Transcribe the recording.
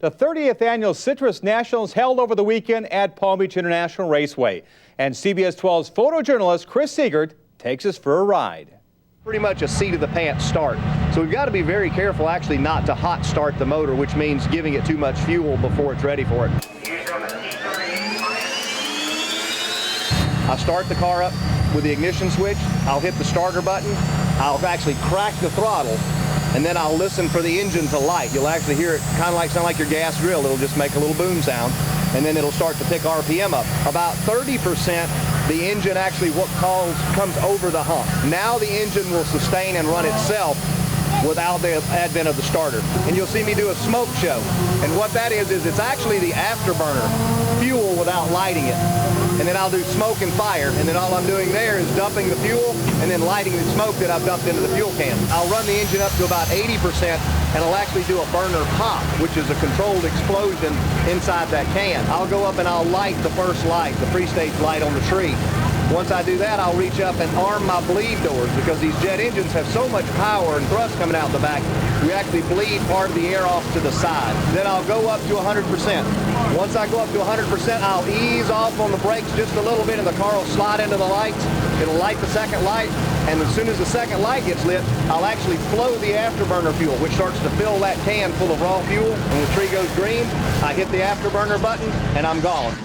The 30th annual Citrus Nationals held over the weekend at Palm Beach International Raceway. And CBS 12's photojournalist Chris Siegert takes us for a ride. Pretty much a seat of the pants start. So we've got to be very careful actually not to hot start the motor, which means giving it too much fuel before it's ready for it. I start the car up with the ignition switch. I'll hit the starter button. I'll actually crack the throttle, and then I'll listen for the engine to light. You'll actually hear it sound like your gas grill. It'll just make a little boom sound, and then it'll start to pick RPM up. About 30%, the engine actually comes over the hump. Now the engine will sustain and run itself without the advent of the starter. And you'll see me do a smoke show. And what that is it's actually the afterburner fuel without lighting it. And then I'll do smoke and fire, and then all I'm doing there is dumping the fuel and then lighting the smoke that I've dumped into the fuel can. I'll run the engine up to about 80%, and I'll actually do a burner pop, which is a controlled explosion inside that can. I'll go up and I'll light the first light, the pre-stage light on the tree. Once I do that, I'll reach up and arm my bleed doors, because these jet engines have so much power and thrust coming out the back, we actually bleed part of the air off to the side. Then I'll go up to 100%. Once I go up to 100%, I'll ease off on the brakes just a little bit, and the car will slide into the lights. It'll light the second light, and as soon as the second light gets lit, I'll actually flow the afterburner fuel, which starts to fill that can full of raw fuel. When the tree goes green, I hit the afterburner button, and I'm gone.